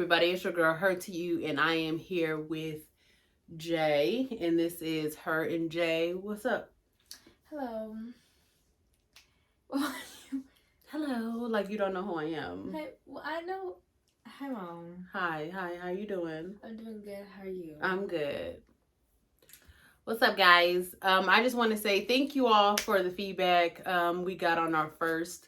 everybody? It's your girl, Her to You, and I am here with Jay, and this is Her and Jay. What's up? Hello. Hello, like you don't know who I am. Hey, well, I know. Hi, Mom. Hi, how you doing? I'm doing good. How are you? I'm good. What's up, guys? I just want to say thank you all for the feedback we got on our first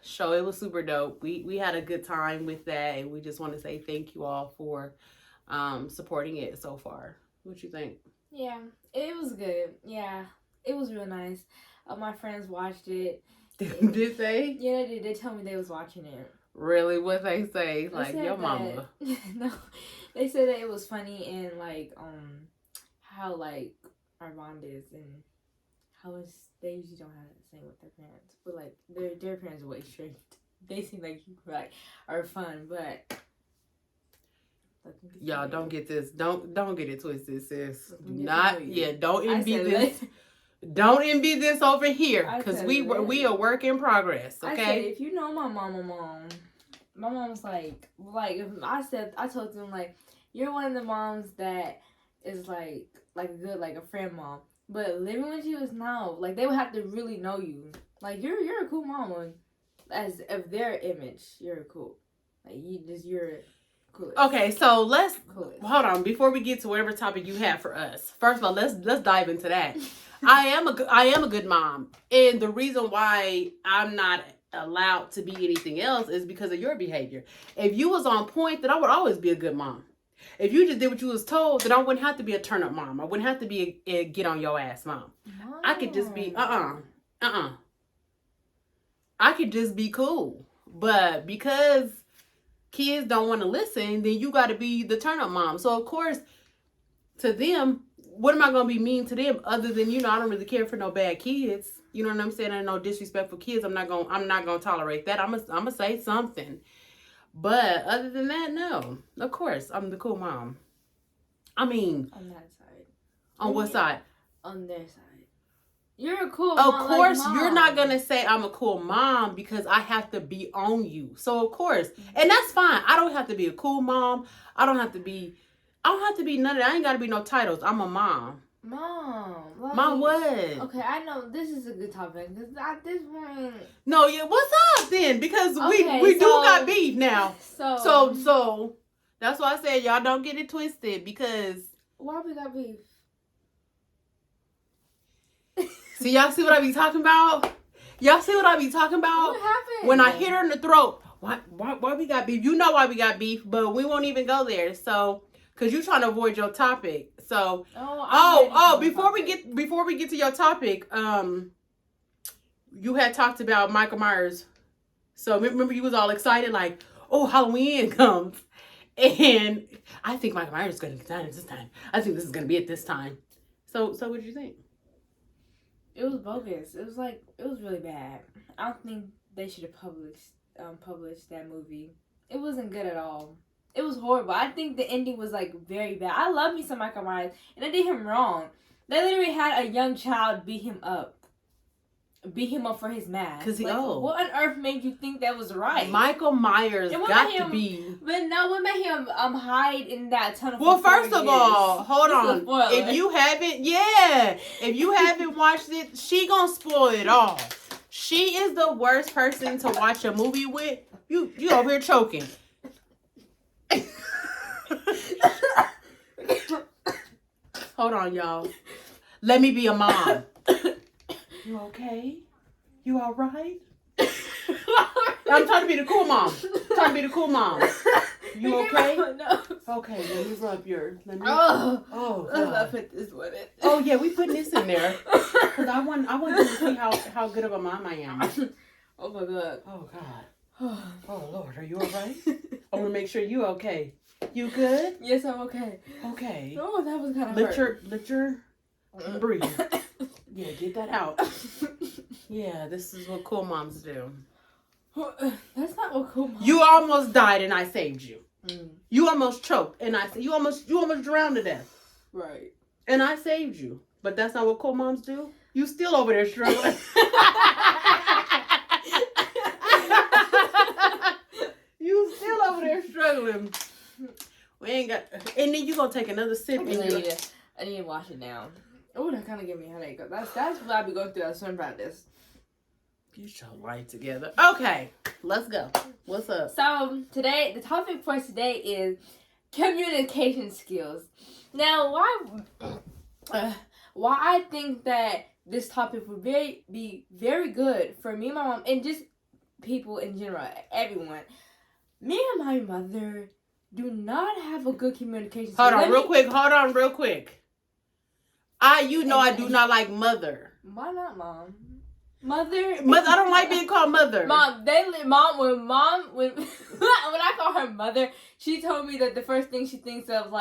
show. It was super dope. We had a good time with that, and we just want to say thank you all for supporting it so far. What you think? Yeah, it was good. Yeah, it was real nice. My friends watched it. Did they? Yeah, they did. They told me they was watching it. Really? What they say? They Like said your that, mama? No, they said that it was funny and like how like our bond is and how it's, they usually don't have the same with their parents, but like their parents are way straight. They seem like are fun, but y'all don't get this. Don't get it twisted, sis. Don't I envy said this. Don't envy this over here, because we a work in progress. Okay. I said, if you know my mom, my mom's like if I told them like, you're one of the moms that is like a good, like a friend mom, but living with you is now like they would have to really know you. Like you're a cool mama, as of their image, you're cool. Like you're coolest. Okay, so let's hold on before we get to whatever topic you have for us. First of all, let's dive into that. I am a good mom, and the reason why I'm not allowed to be anything else is because of your behavior. If you was on point, then I would always be a good mom. If you just did what you was told, then I wouldn't have to be a turn up mom. I wouldn't have to be a get on your ass mom. I could just be I could just be cool. But because kids don't want to listen, then you got to be the turn up mom. So of course, to them, what am I going to be mean to them other than, I don't really care for no bad kids. You know what I'm saying? And no disrespectful kids. I'm not going to tolerate that. I'm going to say something. But other than that, no. Of course, I'm the cool mom. I mean, on that side. On what side? On their side. You're a cool mom. Of course, like you're not going to say I'm a cool mom because I have to be on you. So, of course. And that's fine. I don't have to be a cool mom. I don't have to be none of that. I ain't got to be no titles. I'm a mom. Mom. Like, Mom what? Okay, I know this is a good topic. Because at this point... No, yeah, what's up then? Because we do got beef now. So, that's why I said y'all don't get it twisted because... Why we got beef? See, y'all see what I be talking about? Y'all see what I be talking about? What happened? When I hit her in the throat. Why we got beef? You know why we got beef, but we won't even go there. So... Because you're trying to avoid your topic. So, before we get to your topic, you had talked about Michael Myers. So, remember you was all excited, like, oh, Halloween comes. And I think Michael Myers is going to get this time. I think this is going to be it this time. So what did you think? It was bogus. It was really bad. I don't think they should have published that movie. It wasn't good at all. It was horrible. I think the ending was like very bad. I love me some Michael Myers, and they did him wrong. They literally had a young child beat him up for his mask. What on earth made you think that was right? Michael Myers got to be. But no, what made him hide in that tunnel? Well, first of all, hold on. If you haven't watched it, she gonna spoil it all. She is the worst person to watch a movie with. You over here choking. Hold on, y'all. Let me be a mom. You okay? You all right? I'm trying to be the cool mom. You okay? No. Okay, let me rub your. Let's not put this one in. Oh yeah, we putting this in there because I want you to see how good of a mom I am. Oh my god. Oh god. Oh Lord, are you all right? I want to make sure you okay. You good? Yes, I'm okay. Okay. Oh, that was kind of hurt. Let your breathe. Yeah, get that out. Yeah, this is what cool moms do. That's not what cool moms. You almost died and I saved you. You almost choked and you almost drowned to death. Right. And I saved you. But that's not what cool moms do. You still over there struggling. You still over there struggling. ain't got, and then you gonna take another sip. I need to wash it down. Oh, that kind of gave me a headache. That's what I be going through at swim practice. Get your life together. Okay, let's go. What's up? So today, the topic for today is communication skills. Now, why I think that this topic would be very good for me and my mom, and just people in general, everyone. Me and my mother do not have a good communication. Hold on, real quick. I do not like mother. Why not, Mom? Mother. I don't like being called mother. When I call her mother, she told me that the first thing she thinks of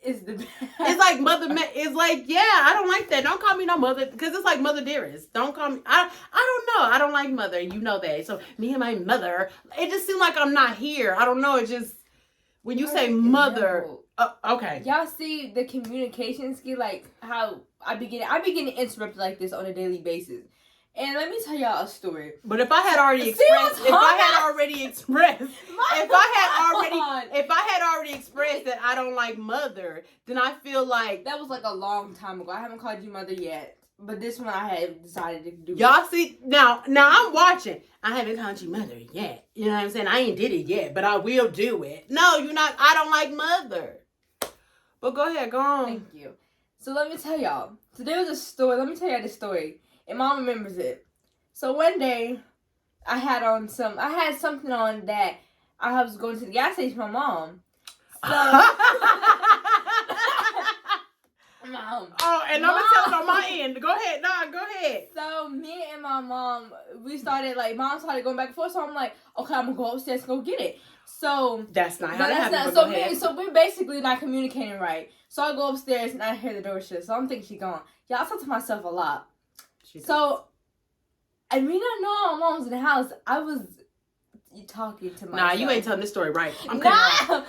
is the bad. It's like mother. It's like, yeah, I don't like that. Don't call me no mother, because it's like mother dearest. Don't call me. I don't know. I don't like mother. You know that. So me and my mother, it just seems like I'm not here. I don't know. It just, when you say mother, okay. Y'all see the communication skill, how I be getting interrupted like this on a daily basis. And let me tell y'all a story. But if I had already expressed that I don't like mother, then I feel like that was a long time ago. I haven't called you mother yet, but this one I had decided to do. Y'all see now I'm watching. I haven't called you mother yet. You know what I'm saying? I ain't did it yet, but I will do it. No, you're not. I don't like mother. But go ahead, go on. Thank you. So let me tell y'all. So there was a story. Let me tell y'all the story. And Mom remembers it. So one day, I had something on that I was going to the gas station with my mom. So, Mom. Oh, and I'm gonna tell it on my end. Go ahead, go ahead. So me and my mom, we started Mom started going back and forth. So I'm like, okay, I'm gonna go upstairs and go get it. So that's not how that happens. So we're basically not communicating right. So I go upstairs and I hear the door shut. So I'm thinking she's gone. Yeah, I talk to myself a lot. I mean, I know my mom was in the house. I was talking to myself. Nah, you ain't telling this story right. I'm I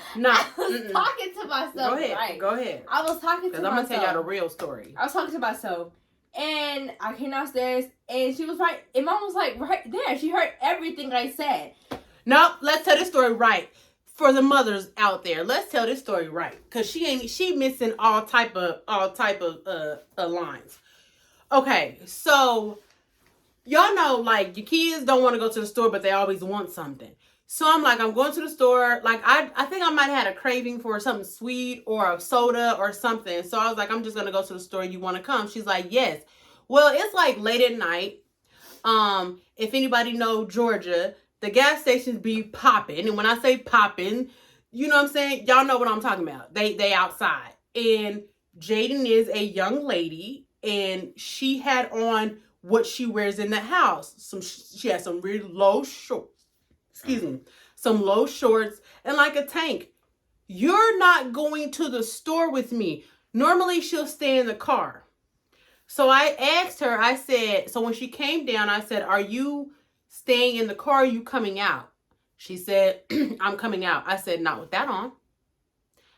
was talking to myself. Go ahead. Right. Go ahead. I was talking to myself. Because I'm going to tell y'all the real story. I was talking to myself. And I came downstairs and she was right. And Mom was right there. She heard everything I said. Nope. Let's tell this story right. For the mothers out there, let's tell this story right. Because she missing all type of lines. Okay, so y'all know, your kids don't want to go to the store, but they always want something. So I'm going to the store. I think I might have had a craving for something sweet or a soda or something. So I was I'm just going to go to the store. You want to come? She's like, yes. Well, it's late at night. If anybody know Georgia, the gas stations be popping. And when I say popping, you know what I'm saying? Y'all know what I'm talking about. They outside. And Jaden is a young lady. And she had on what she wears in the house. She had some really low shorts. Excuse me. Some low shorts and a tank. You're not going to the store with me. Normally she'll stay in the car. So I asked her, I said, so when she came down, I said, are you staying in the car? Or are you coming out? She said, I'm coming out. I said, not with that on.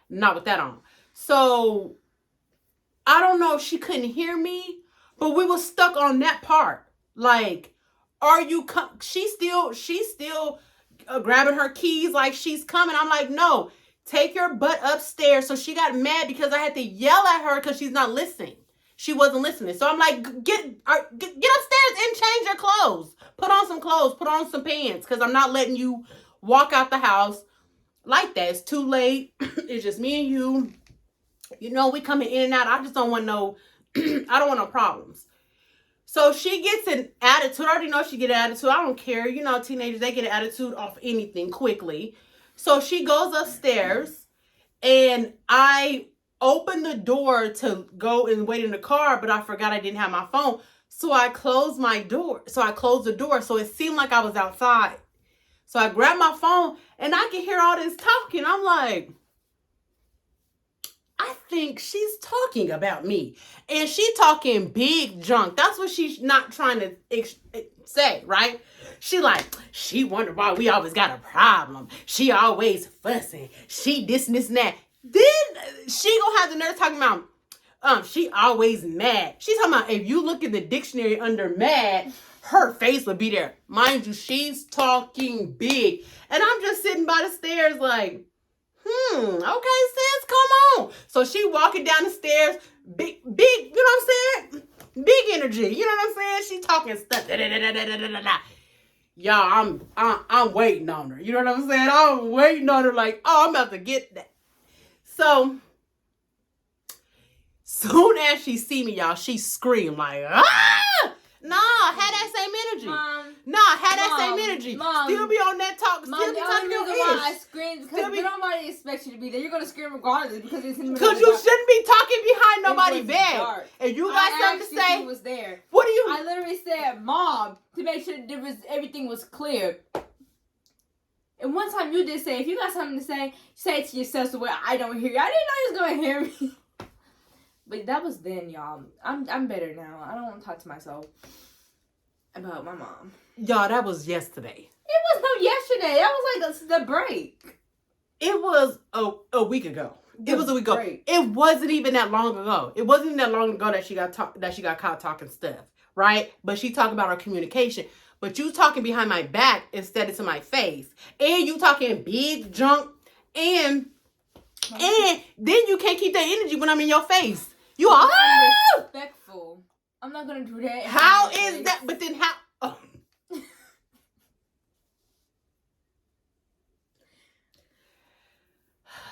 Not with that on. So I don't know if she couldn't hear me, but we were stuck on that part. Are you she's still grabbing her keys she's coming. I'm no, take your butt upstairs. So she got mad because I had to yell at her because she's not listening. She wasn't listening. So I'm get upstairs and change your clothes. Put on some clothes. Put on some pants, because I'm not letting you walk out the house like that. It's too late. It's just me and you. You know, we coming in and out. I just don't want I don't want no problems. So she gets an attitude. I already know she get an attitude. I don't care. You know, teenagers, they get an attitude off anything quickly. So she goes upstairs and I opened the door to go and wait in the car, but I forgot I didn't have my phone. So I closed my door. So I closed the door. So it seemed like I was outside. So I grabbed my phone and I could hear all this talking. I'm I think she's talking about me. And she talking big junk. That's what she's not trying to say, right? She wonder why we always got a problem. She always fussing. She this and that. Then she gonna have the nerve talking about, she always mad. She's talking about, if you look in the dictionary under mad, her face will be there. Mind you, she's talking big. And I'm just sitting by the stairs Okay, sis, come on. So she walking down the stairs, big, you know what I'm saying? Big energy, you know what I'm saying? She talking stuff. Y'all, I'm waiting on her. You know what I'm saying? I'm waiting on her like, oh, I'm about to get that. So, soon as she see me, y'all, she scream like, ah! Nah, have that same energy. Have that same energy. Still be on that talk. Still be talking your why I scream because nobody expects you to be there. You're gonna scream regardless because it's in the middle. Because you shouldn't be talking behind nobody's back. Dark. And you got something to say. Was there. What do you? I literally said, "Mom," to make sure everything was clear. And one time you did say, if you got something to say, say it to yourself so where I don't hear you. I didn't know you was gonna hear me. But that was then, y'all. I'm better now. I don't want to talk to myself about my mom. Y'all, that was yesterday. It was not yesterday. That was like the break. It was a week ago. It was a week ago. It wasn't even that long ago. It wasn't even that long ago that she got caught talking stuff, right? But she talked about our communication. But you talking behind my back instead of to my face, and you talking big junk, and then you can't keep that energy when I'm in your face. You are respectful. I'm not gonna do that. How is that? But then how? Oh.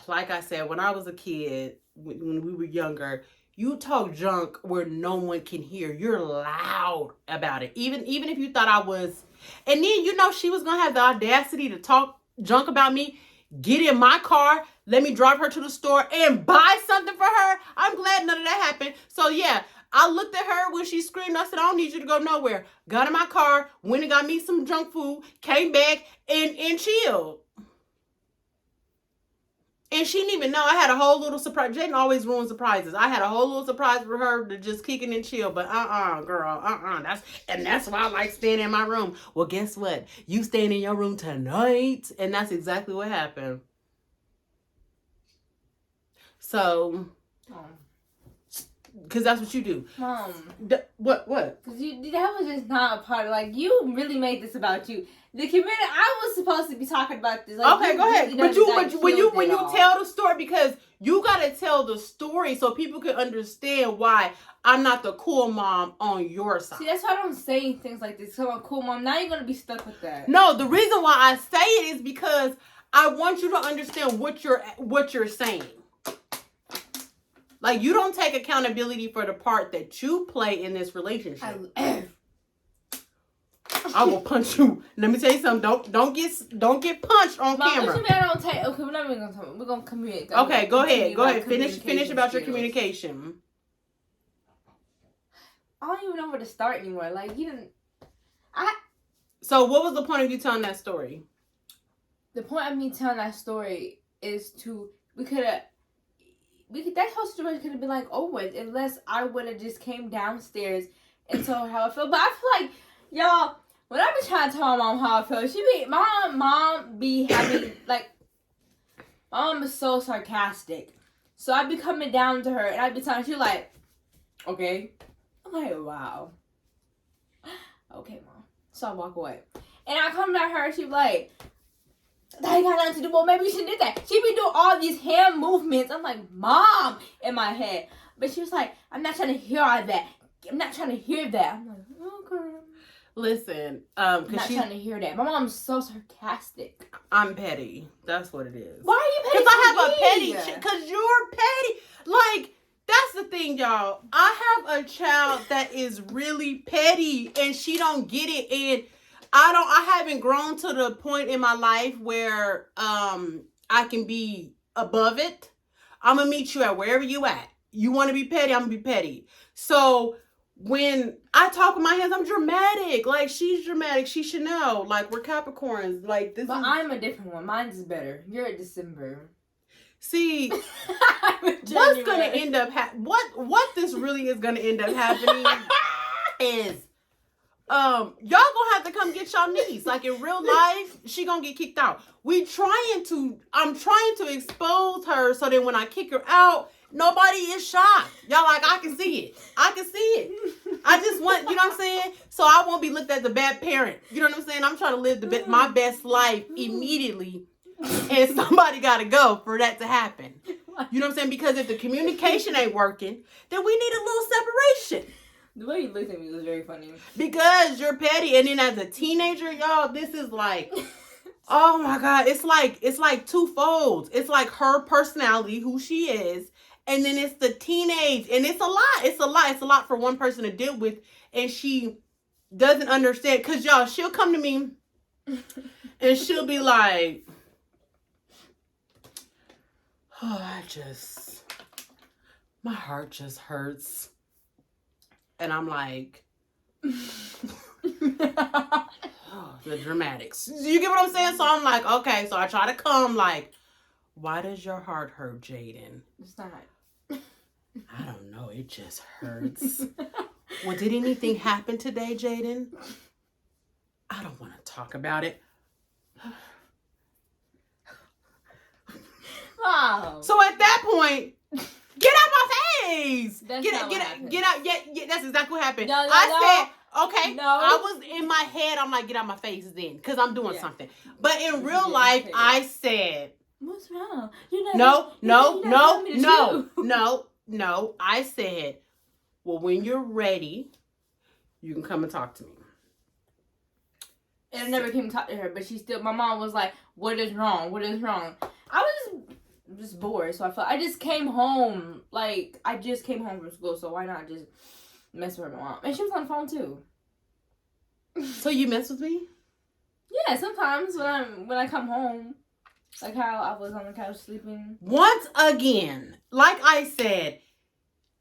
Like I said, when I was a kid, when we were younger, you talk junk where no one can hear. You're loud about it. Even if you thought I was, and then she was gonna have the audacity to talk junk about me. Get in my car, let me drive her to the store and buy something for her. I'm glad none of that happened. So yeah, I looked at her when she screamed. I said, I don't need you to go nowhere. Got in my car, went and got me some junk food, came back and chilled. And she didn't even know. I had a whole little surprise. Jaden always ruins surprises. I had a whole little surprise for her to just kick it and chill. But girl, That's why I like staying in my room. Well, guess what? You staying in your room tonight. And that's exactly what happened. So, because that's what you do. Mom. What? Because that was just not a part of, like, you really made this about you. The community, I was supposed to be talking about this. Like, okay, go ahead. But when you tell the story, because you got to tell the story so people can understand why I'm not the cool mom on your side. See, that's why I don't say things like this. So I'm a cool mom. Now you're going to be stuck with that. No, the reason why I say it is because I want you to understand what you're saying. Like, you don't take accountability for the part that you play in this relationship. I will punch you. Let me tell you something. Don't get punched on camera. What you mean I don't take? Okay, we're not even gonna talk. We're gonna communicate. Okay, go ahead. Finish about your communication. I don't even know where to start anymore. Like, you didn't. So what was the point of you telling that story? The point of me telling that story is that whole situation could have been like over with unless I would have just came downstairs and told her how I felt. But I feel like, y'all, when I be trying to tell my mom how I feel, my mom be having, like, my mom is so sarcastic. So I be coming down to her and I be telling her, she like, okay. I'm like, wow. Okay, mom. So I walk away. And I come to her and she be like, that ain't got nothing to do. Well, maybe you shouldn't do that. She be doing all these hand movements. I'm like, Mom, in my head. But she was like, I'm not trying to hear all that. I'm not trying to hear that. I'm like, okay. Listen, I'm not trying to hear that. My mom's so sarcastic. I'm petty. That's what it is. Why are you petty? Because I have a petty. Because you're petty. Like, that's the thing, y'all. I have a child that is really petty, and she don't get it. And I haven't grown to the point in my life where I can be above it. I'm gonna meet you at wherever you at. You want to be petty, I'm gonna be petty. So when I talk with my hands, I'm dramatic. Like, she's dramatic. She should know. Like, we're Capricorns. Like, this. But I'm a different one. Mine's better. You're a December. See, what's gonna end up what this really is gonna end up happening is y'all gonna have to come get y'all niece. Like, in real life, she gonna get kicked out. I'm trying to expose her so that when I kick her out, nobody is shocked. Y'all, like, I can see it. I just want, you know what I'm saying? So I won't be looked at as a bad parent. You know what I'm saying? I'm trying to live my best life immediately And somebody got to go for that to happen. You know what I'm saying? Because if the communication ain't working, then we need a little separation. The way you looked at me was very funny. Because you're petty, and then as a teenager, y'all, this is like, oh my God, it's like two folds. It's like her personality, who she is, and then it's the teenage, and it's a lot. It's a lot for one person to deal with, and she doesn't understand. Cause y'all, she'll come to me, and she'll be like, oh, my heart just hurts. And I'm like, oh, the dramatics. You get what I'm saying? So I'm like, okay. So I try to come like, why does your heart hurt, Jaden? It's not. I don't know. It just hurts. Well, did anything happen today, Jaden? I don't want to talk about it. Wow. So at that point, get out my face. That's Get not out. what happened. Get out. Yeah, that's exactly what happened. No, I said, okay. No. I was in my head. I'm like, get out my face then, because I'm doing something. But in real did life, say I said, what's wrong? You're not. No. I said, well, when you're ready, you can come and talk to me. And I never came to talk to her, but my mom was like, what is wrong? What is wrong? I was just bored, so I just came home. Like, I just came home from school, so why not just mess with my mom? And she was on the phone, too. So you mess with me? Yeah, sometimes when I come home. Like how I was on the couch sleeping. Once again, like I said,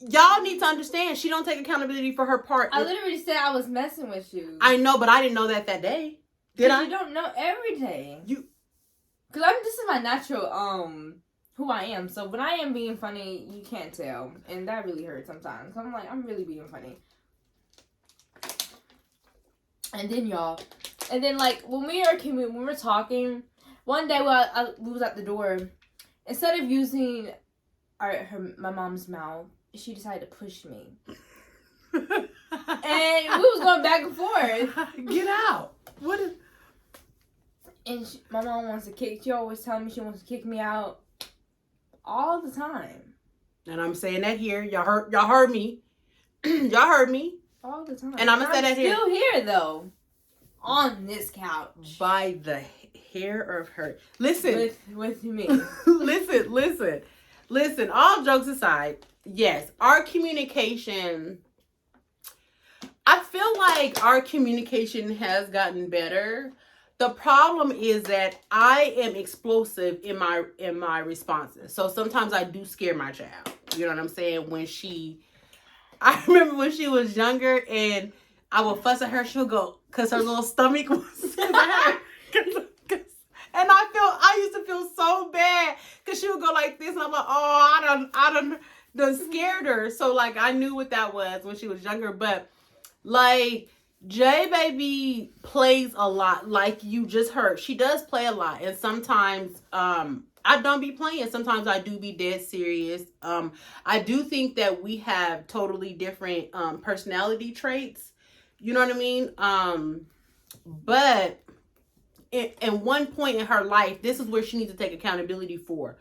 y'all need to understand, she don't take accountability for her part. I literally said I was messing with you. I know, but I didn't know that day. Did I? You don't know every day. Cause this is my natural who I am. So when I am being funny, you can't tell, and that really hurts sometimes. So I'm like, I'm really being funny. And then like when we were talking, one day we was at the door, instead of using my mom's mouth, she decided to push me. And we was going back and forth. Get out. What is... And my mom wants to kick. She always tells me she wants to kick me out all the time. And I'm saying that here. Y'all heard me. Y'all heard me. All the time. And I'm going to say that here. Still here, though. On this couch. By the hair of her. Listen. With me. Listen. All jokes aside, yes, our communication... I feel like our communication has gotten better. The problem is that I am explosive in my responses. So sometimes I do scare my child. You know what I'm saying? I remember when she was younger and I would fuss at her, she'll go, because her little stomach was... And I used to feel so bad because she would go like this and I'm like, oh, I done scared her. So like I knew what that was when she was younger. But like J Baby plays a lot, like you just heard. She does play a lot. And sometimes I don't be playing. Sometimes I do be dead serious. I do think that we have totally different personality traits. You know what I mean? But at one point in her life, this is where she needs to take accountability for.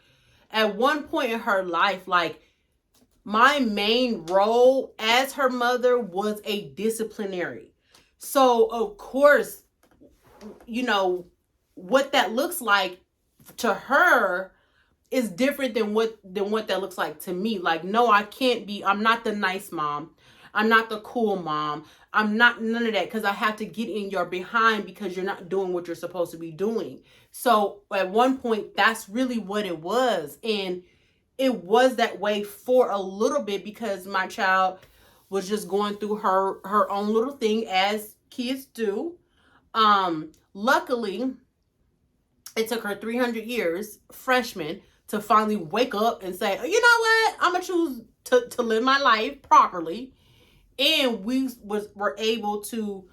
At one point in her life, like, my main role as her mother was a disciplinary. So, of course, you know, what that looks like to her is different than what that looks like to me. Like, no, I'm not the nice mom. I'm not the cool mom. I'm not none of that, because I have to get in your behind because you're not doing what you're supposed to be doing. So at one point, that's really what it was. And it was that way for a little bit because my child was just going through her own little thing, as kids do. Luckily, it took her 300 years, freshman, to finally wake up and say, you know what? I'm going to choose to live my life properly. And we were able to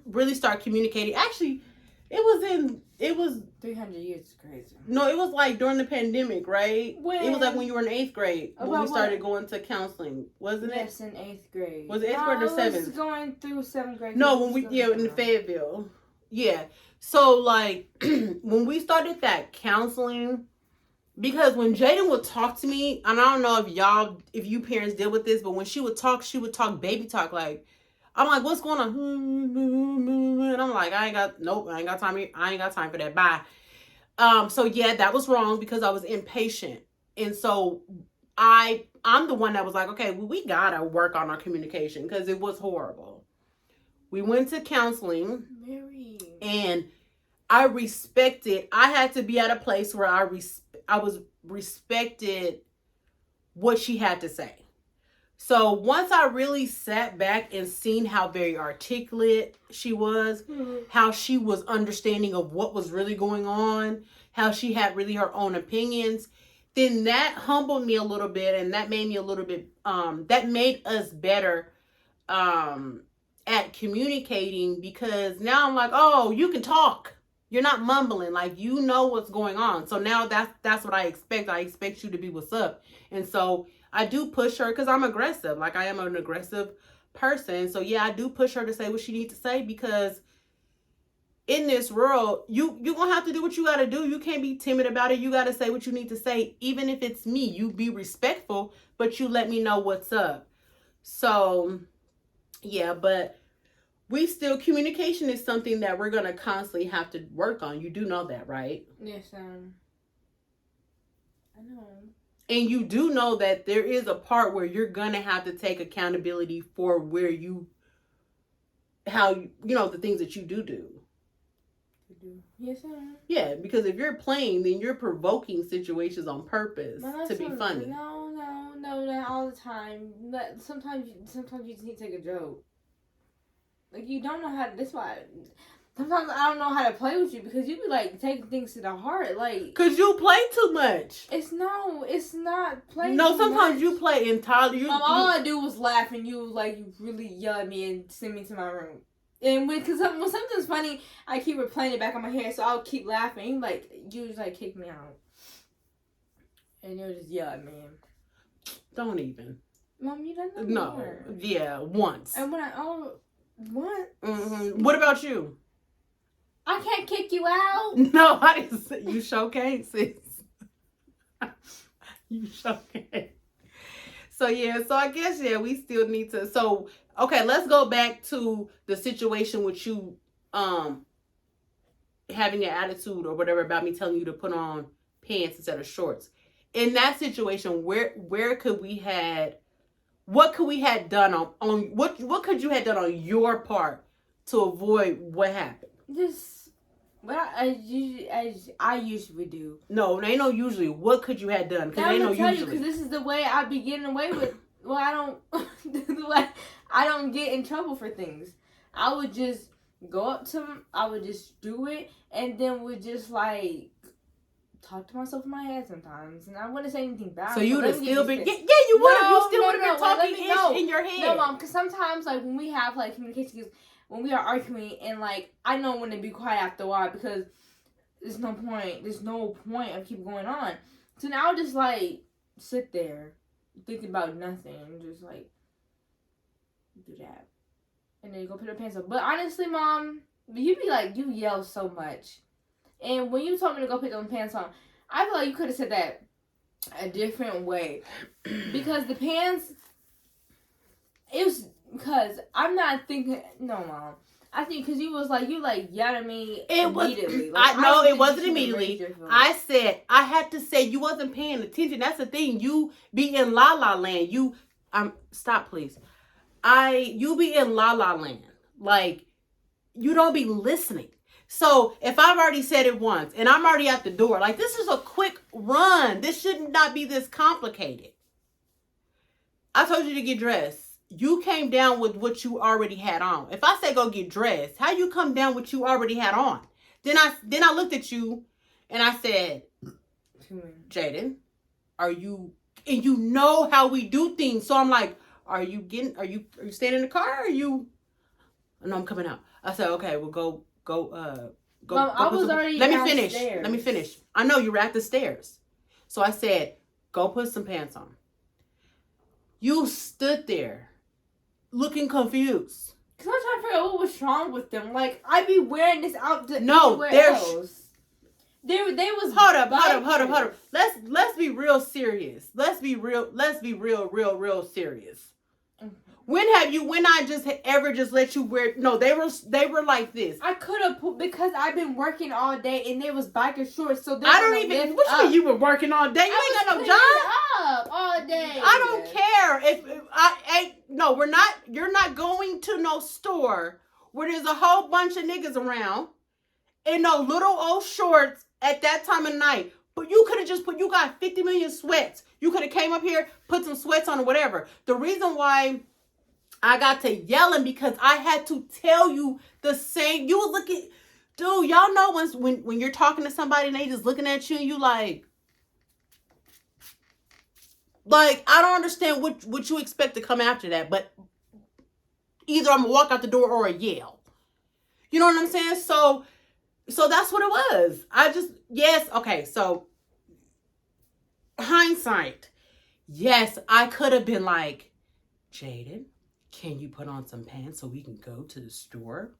really start communicating. Actually, it was 300 years is crazy. No, it was like during the pandemic, right? It was like when you were in 8th grade when we started going to counseling, wasn't it? Yes, in 8th grade. Was it 8th grade or 7th? I was going through 7th grade. No, in the Fayetteville. Yeah. So, like, when we started that counseling, because when Jaden would talk to me, and I don't know if you parents deal with this, but when she would talk baby talk. Like, I'm like, what's going on? And I'm like, I ain't got time. I ain't got time for that. Bye. So yeah, that was wrong because I was impatient. And so I'm the one that was like, okay, well, we gotta work on our communication because it was horrible. We went to counseling. Mary. And I had to be at a place where I was respected what she had to say. So once I really sat back and seen how very articulate she was, how she was understanding of what was really going on, how she had really her own opinions, then that humbled me a little bit, and that made me a little bit, that made us better at communicating, because now I'm like, oh, you can talk. You're not mumbling, like, you know what's going on. So now that's what I expect. I expect you to be what's up. And so I do push her because I'm aggressive. Like, I am an aggressive person. So yeah, I do push her to say what she needs to say, because in this world, you're going to have to do what you got to do. You can't be timid about it. You got to say what you need to say. Even if it's me, you be respectful, but you let me know what's up. So yeah, but communication is something that we're going to constantly have to work on. You do know that, right? Yes, I know. And you do know that there is a part where you're going to have to take accountability for the things that you do. Yes, I know. Yeah, because if you're playing, then you're provoking situations on purpose to be funny. No, not all the time. But sometimes you just need to take a joke. Like, you don't know how to, that's why, sometimes I don't know how to play with you, because you be, like, taking things to the heart, like. Because you play too much. It's not playing No, sometimes you play entirely. All I do was laugh, and you really yell at me and send me to my room. And when something's funny, I keep replaying it back in my head, so I'll keep laughing, like, you just, like, kick me out. And you'll just yell at me. Don't even. Mom, you don't No. know more. Yeah, once. And when what? Mm-hmm. What about you? I can't kick you out. No, I didn't say. You sure can't, sis. You sure can't. So yeah, so I guess we still need to. So okay, let's go back to the situation with you having an attitude or whatever about me telling you to put on pants instead of shorts. In that situation, where could we had what could we had done on what could you have done on your part to avoid what happened? Just what I usually do. No, they know usually. What could you have done? Because they know usually. Because this is the way I be getting away with. Well, I don't get in trouble for things. I would just go up to them. I would just do it, and then would just like talk to myself in my head sometimes, and I wouldn't say anything bad. So you would have still been, you would have, you still would have been talking in your head. No, Mom, because sometimes like when we have like communication, when we are arguing, and like I know when to be quiet after a while, because there's no point of keep going on. So now I'll just like sit there, thinking about nothing, and just like do that, and then you go put your pants up. But honestly, Mom, you be like, you yell so much. And when you told me to go put those pants on, I feel like you could have said that a different way. Because the pants, it was, because I'm not thinking, no, Mom. I think because you yelled at me immediately. It wasn't immediately. I said, I had to say you wasn't paying attention. That's the thing. You be in La La Land. Stop, please. You be in La La Land. Like, you don't be listening. So if I've already said it once and I'm already at the door, like, this is a quick run. This should not be this complicated. I told you to get dressed. You came down with what you already had on. If I say go get dressed, how you come down with what you already had on? Then I looked at you and I said, Jaden, are you, and you know how we do things. So I'm like, are you staying in the car? Or are you, no, I'm coming out. I said, okay, we'll go. Mom, I was already downstairs. Let me finish. I know you were at the stairs. So I said, go put some pants on. You stood there looking confused. Cause I'm trying to figure out what was wrong with them. Like, I be wearing this outfit No, else. They was hold up. Let's be real serious. Let's be real serious. When I just ever just let you wear? No, they were like this. I could have put, because I've been working all day and they was biker shorts, so I don't even. What you mean you been working all day? You ain't got no job. Up all day. I don't care if I no. We're not. You're not going to no store where there's a whole bunch of niggas around in no little old shorts at that time of night. But you could have just put. You got 50 million sweats. You could have came up here, put some sweats on or whatever. The reason why I got to yelling because I had to tell you the same. You was looking, dude. Y'all know when you're talking to somebody and they just looking at you and you like I don't understand what you expect to come after that. But either I'm gonna walk out the door or a yell. You know what I'm saying? So that's what it was. Okay. So hindsight, yes, I could have been like, Jaden, can you put on some pants so we can go to the store?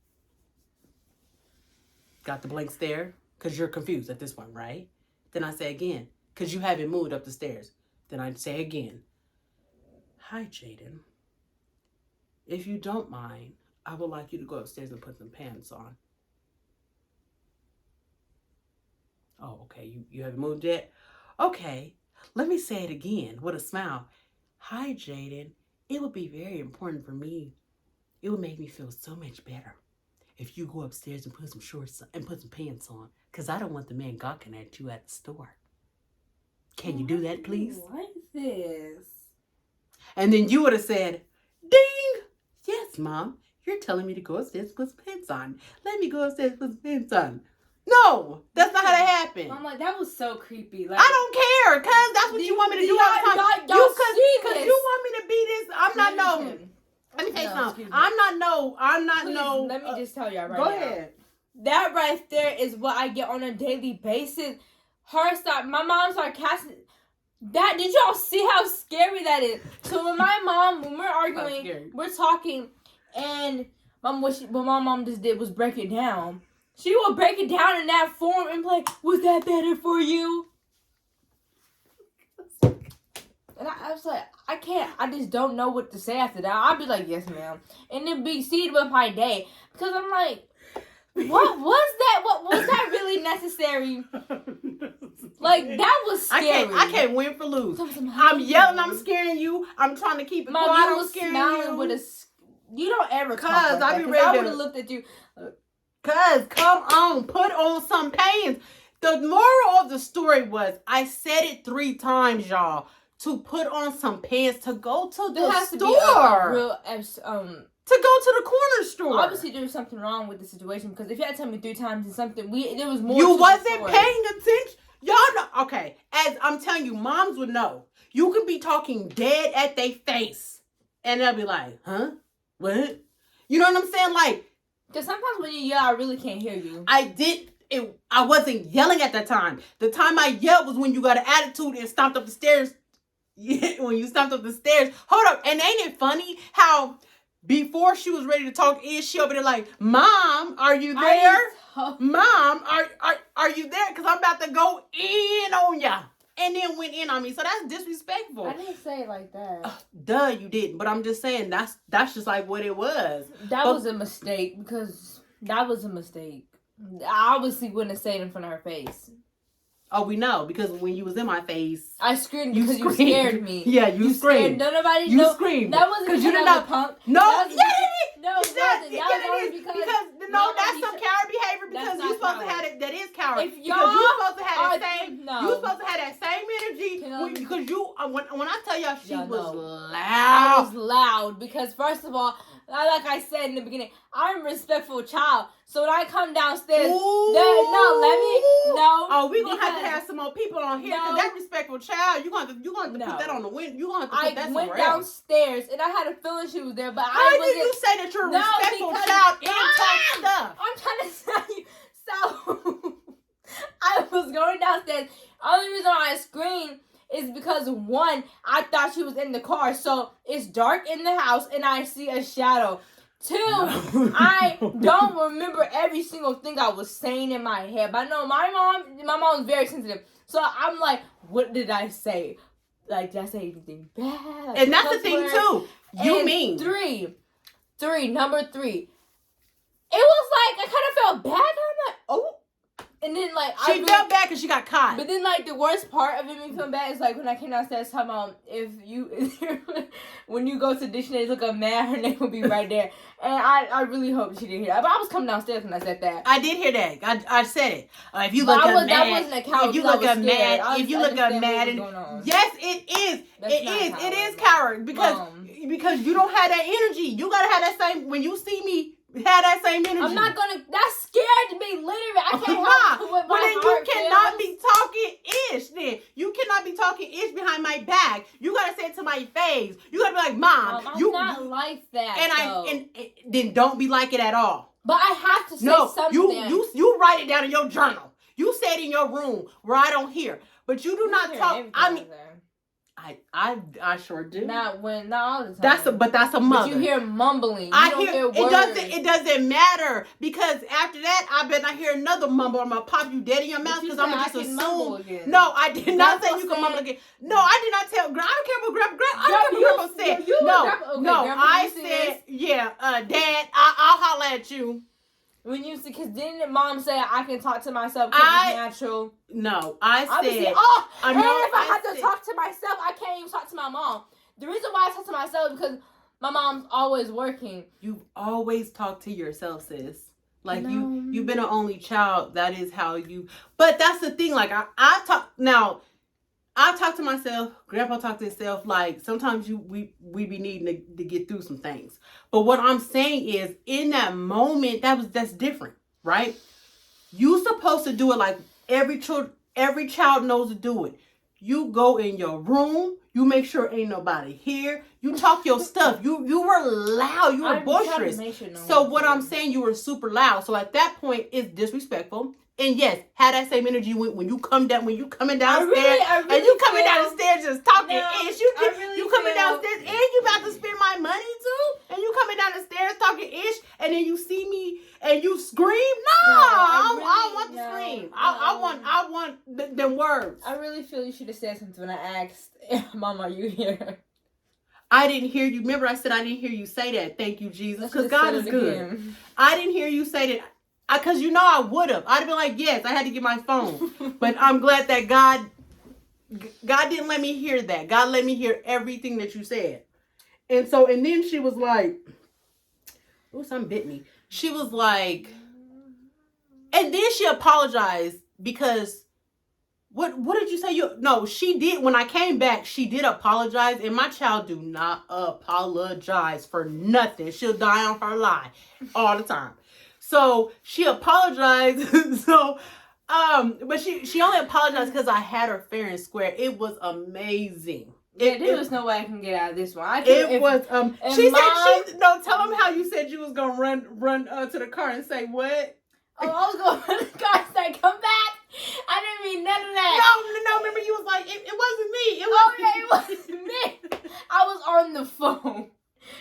Got the blank stare? Because you're confused at this point, right? Then I say again, because you haven't moved up the stairs. Then I say again, hi, Jaden. If you don't mind, I would like you to go upstairs and put some pants on. Oh, okay. You haven't moved yet? Okay. Let me say it again with a smile. Hi, Jaden. It would be very important for me. It would make me feel so much better if you go upstairs and put some shorts and put some pants on, because I don't want the man gawking at you at the store. Can you do that, please? What is this? And then you would have said, ding! Yes, Mom. You're telling me to go upstairs and put some pants on. Let me go upstairs and put some pants on. No, that's not how that happened. I'm like, that was so creepy. Like, I don't care, cause that's what you want me to do all the time. Cause you want me to be this. I'm not no. Let me tell you something. I'm not no. Let me just tell y'all right now. Go ahead. That right there is what I get on a daily basis. My mom sarcastic. That, did y'all see how scary that is? So when we're arguing, we're talking, and what my mom just did was break it down. She will break it down in that form and be like, was that better for you? And I was like, I just don't know what to say after that. I'll be like, yes, ma'am. And then be seated with my day. Because I'm like, what was that? What was that really necessary? Like, that was scary. I can't win for lose. I'm yelling, I'm scaring you. I'm trying to keep it quiet. Mom, you was smiling with you don't ever talk like that. I would have looked at you. Cuz, come on, put on some pants. The moral of the story was, I said it 3 times, y'all, to put on some pants to go to the store. To go to the corner store. Obviously, there was something wrong with the situation, because if you had to tell me 3 times and something, there was more. You wasn't paying attention. Y'all know. Okay, as I'm telling you, moms would know. You can be talking dead at their face, and they'll be like, huh? What? You know what I'm saying? Like, because sometimes when you yell, I really can't hear you. I wasn't yelling at that time. The time I yelled was when you got an attitude and stomped up the stairs. Yeah, when you stomped up the stairs. Hold up. And ain't it funny how before she was ready to talk, she over there like, Mom, are you there? Mom, are you there? Because I'm about to go in on ya. And then went in on me. So that's disrespectful. I didn't say it like that. Duh, you didn't. But I'm just saying that's just like what it was. That was a mistake, because that was a mistake. I obviously wouldn't have said it in front of her face. Oh, we know, because when you was in my face, I screamed because you scared me. Yeah, you screamed. Nobody. You screamed. That wasn't because you did not punk. No, that was, no, it wasn't. That was because that's some coward behavior. Because you supposed to have it. That is coward. Because you supposed to have that same. You supposed to have that same energy. Because you, when I tell y'all, she was loud. I was loud because first of all, like I said in the beginning, I'm a respectful child. So when I come downstairs, Oh, we're gonna have to have some more people on here because that respectful child, you're gonna have to put that on the window. You're gonna have to put that somewhere else. I went downstairs and I had a feeling she was there, but how did you say that you're a respectful child and talk stuff? I'm trying to tell you. So I was going downstairs. Only reason why I screamed is because, one, I thought she was in the car. So it's dark in the house and I see a shadow. Two, I don't remember every single thing I was saying in my head. But I know my mom is very sensitive. So I'm like, what did I say? Like, did I say anything bad? Like, and that's the thing too. You mean number three. It was like I kind of felt bad. I'm like, oh. And then, like, she felt bad because she got caught. But then, like, the worst part of it being feeling bad is, like, when I came downstairs, talking about when you go to dictionary, look up mad, her name will be right there. And I really hope she didn't hear that. But I was coming downstairs when I said that. I did hear that. I said it. If you look up mad, that wasn't a coward. If you look up mad, yes, it is. It is coward because you don't have that energy. You gotta have that same. When you see me. Have that same energy. I'm not gonna. That scared me. Literally, I can't help it with my then you cannot be talking ish. Then you cannot be talking ish behind my back. You gotta say it to my face. You gotta be like, Mom, I'm not like that. And then don't be like it at all. But I have to say something. You write it down in your journal. You say it in your room where I don't hear. But you do not talk. I mean. I sure do. Not all the time. That's a mother. But you hear mumbling. It doesn't matter because after that I bet I hear another mumble. I'm gonna pop you dead in your mouth because I'm gonna just assume. No, I did not say you can mumble again. No, I did not tell. I don't care what Grandpa said. I said Dad. I'll holler at you. When you see, because didn't Mom say I can talk to myself because it's natural? No, I said. And if I have to talk to myself, I can't even talk to my mom. The reason why I talk to myself is because my mom's always working. You always talk to yourself, sis. Like you've been an only child. That is how you. But that's the thing. Like I talk now. I talk to myself. Grandpa talk to himself. Like sometimes we be needing to get through some things. But what I'm saying is, in that moment, that's different, right? You supposed to do it like every child knows to do it. You go in your room. You make sure ain't nobody here. You talk your stuff. You were loud. You were boisterous. So what I'm saying, you were super loud. So at that point, it's disrespectful. And yes, have that same energy when you come down, when you coming downstairs, and you coming down the stairs just talking ish. You coming downstairs and you about to spend my money too, and you coming down the stairs talking ish, and then you see me and you scream. I don't want to scream. I want them words. I really feel you should have said something when I asked, Mom, are you here? I didn't hear you. Remember, I said I didn't hear you say that. Thank you, Jesus, because God is good. I didn't hear you say that. Because I would have. I'd have been like, yes, I had to get my phone. But I'm glad that God didn't let me hear that. God let me hear everything that you said. And then she was like, oh, something bit me. She was like, and then she apologized because, what did you say? No, she did. When I came back, she did apologize. And my child do not apologize for nothing. She'll die on her lie all the time. So she apologized. But she only apologized because I had her fair and square. It was amazing. There was no way I can get out of this one. Tell them how you said you was gonna run to the car and say what? Oh, I was gonna run to the car and say come back. I didn't mean none of that. No. Remember you was like it wasn't me. It wasn't me. I was on the phone.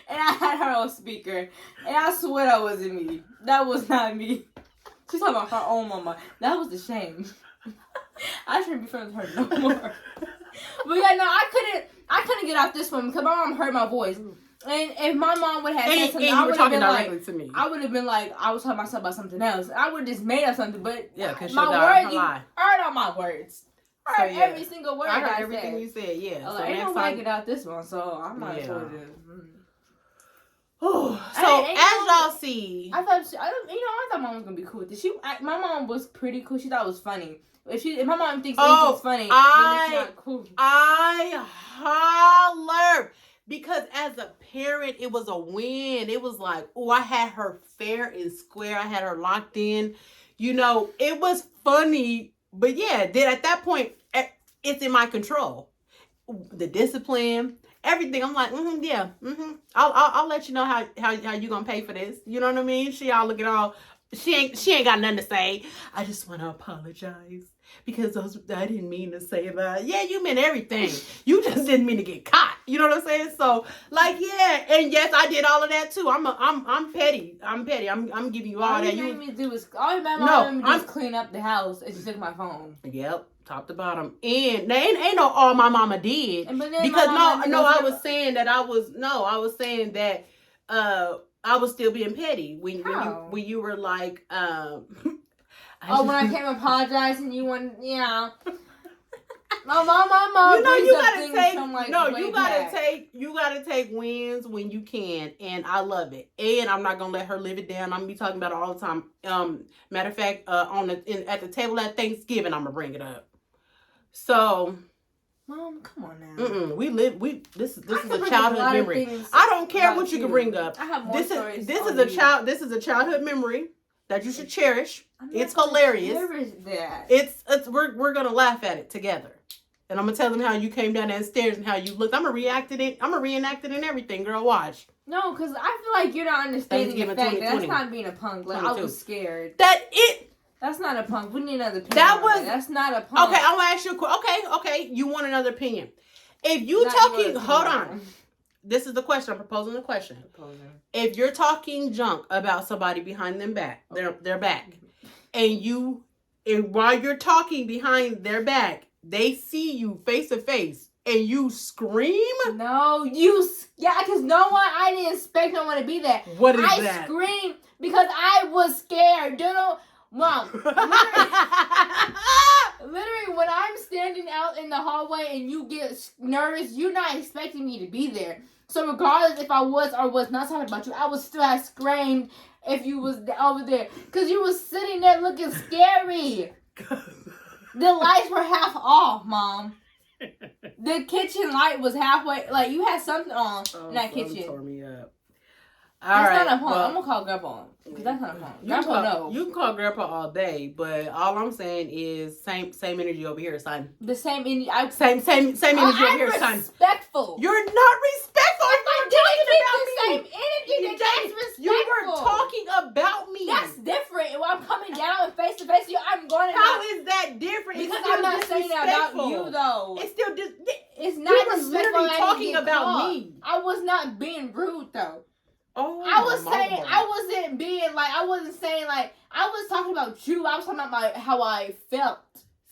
And I had her on speaker. And I swear that wasn't me. That was not me. She's talking about her own mama. That was the shame. I shouldn't be friends with her no more. But yeah, no, I couldn't get off this one because my mom heard my voice. And if my mom would have said something, I would have been like, to me. I would have been like, I was talking myself about something else. I would have just made up something. But yeah, because my words, you heard all my words. I heard every single word. I heard everything you said. Yeah. I was like, ain't nobody get out this one, so I'm not sure to. So as y'all see, I thought Mom was gonna be cool with this. My mom was pretty cool. She thought it was funny. If my mom thinks anything's funny, then it's not cool. I hollered because as a parent, it was a win. It was like, oh, I had her fair and square. I had her locked in. It was funny, but yeah. Then at that point, it's in my control. The discipline. Everything. I'm like, yeah. I'll let you know how you gonna pay for this. You know what I mean? She all looking all She ain't got nothing to say. I just want to apologize because I didn't mean to say that. Yeah, you meant everything. You just didn't mean to get caught. You know what I'm saying? So, like, yeah, and yes, I did all of that too. I'm petty. I'm petty. I'm giving you all that. All you made me do was clean up the house and she took my phone. Yep, top to bottom. And they ain't no all my mama did. Because I was saying that I was still being petty when you were like, when I came apologizing, you want, yeah. My mom. You gotta take wins when you can, and I love it. And I'm not gonna let her live it down. I'm gonna be talking about it all the time. Matter of fact, at the table at Thanksgiving, I'm gonna bring it up. So. Mom, come on now. This is a childhood memory. I don't care what you can bring up. I have more stories. This is a childhood memory that you should cherish. It's hilarious. We're gonna laugh at it together. And I'm gonna tell them how you came down that stairs and how you looked. I'm gonna reenact it and everything, girl. Watch. No, because I feel like you're not understanding the fact that that's not being a punk. Like, I was scared. That's not a punk. We need another opinion. That's not a punk. Okay, I'm gonna ask you a question. Okay. You want another opinion? If you talking, hold on. This is the question. I'm proposing the question. If you're talking junk about somebody behind their back, their back, and while you're talking behind their back, they see you face to face, and you scream. No, because I didn't expect no one to be there. What is that? I screamed because I was scared. Mom, literally, when I'm standing out in the hallway and you get nervous, you're not expecting me to be there. So regardless if I was or was not talking about you, I would still have screamed if you was over there. Because you was sitting there looking scary. The lights were half off, Mom. The kitchen light was halfway, like you had something on in that kitchen. Tore me up. That's not a punk. I'm gonna call Grandpa. Because that's not a punk. Grandpa, no. You can call Grandpa all day, but all I'm saying is same energy over here, son. The same energy. Same energy over here, son. Respectful. You're not respectful. If I didn't get the same energy, then that's respectful. You were talking about me. That's different. When I'm coming down face to face with you, I'm going to. How is that different? Because I'm not saying that about you, though. It's still it's not you were literally talking about me. I was not being rude, though. Oh, I wasn't saying like I was talking about you. I was talking about how I felt.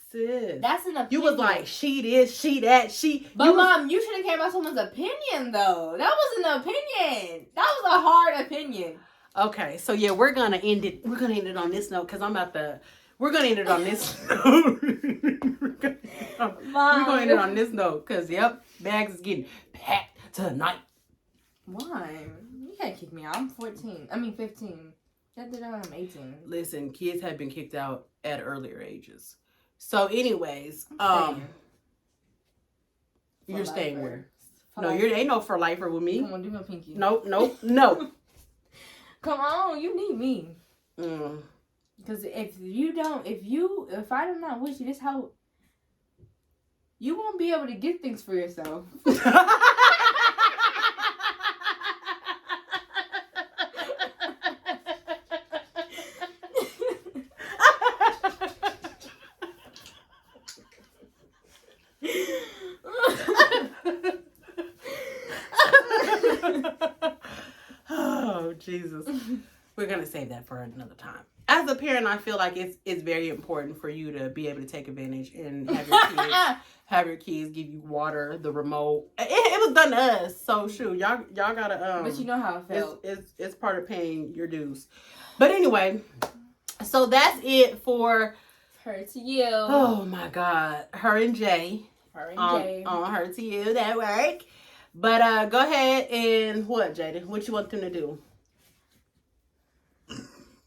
Sis, that's an opinion. You was like, she this, she that, she. But Mom, you shouldn't care about someone's opinion though. That was an opinion. That was a hard opinion. Okay, so yeah, we're gonna end it. We're gonna end it on this note because we're gonna end it on this note. We're gonna end it on this note because bags is getting packed tonight. Why? You can't kick me out. I'm 15. That did I'm 18. Listen, kids have been kicked out at earlier ages. So, anyways, you're staying where? No, ain't no for lifer with me. Come on, do my pinky. No. Come on, you need me. Because if I do not wish you, this how you won't be able to get things for yourself. Oh, Jesus. We're going to save that for another time. As a parent, I feel like it's very important for you to be able to take advantage and have your kids give you water, the remote. It was done to us. So, shoot, y'all got to... but you know how it felt. It's part of paying your dues. But anyway, so that's it for... Her to You. Oh, my God. Her and Jay. On Her to You. That work. But go ahead and what, Jaden? What you want them to do?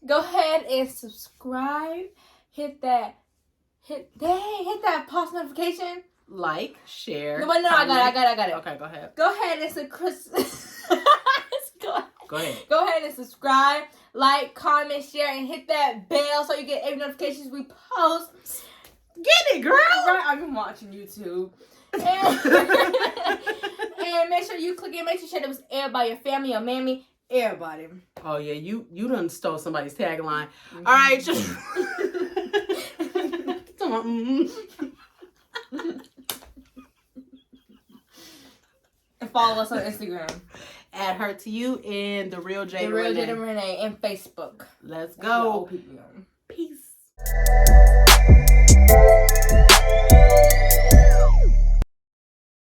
Go ahead and subscribe. Hit that post notification. Like, share. No, I got it. Okay, go ahead. Go ahead and Go ahead. Go ahead and subscribe, like, comment, share, and hit that bell so you get every notifications we post. Get it, girl. Right, I've been watching YouTube. And make sure you click it. Make sure it was aired by your family, your mammy, Everybody. Oh yeah, you done stole somebody's tagline. All right, just And follow us on Instagram. Add her to you and the real Jada The real Renee. Jada Renee and Facebook. Let's That's what go. old people on.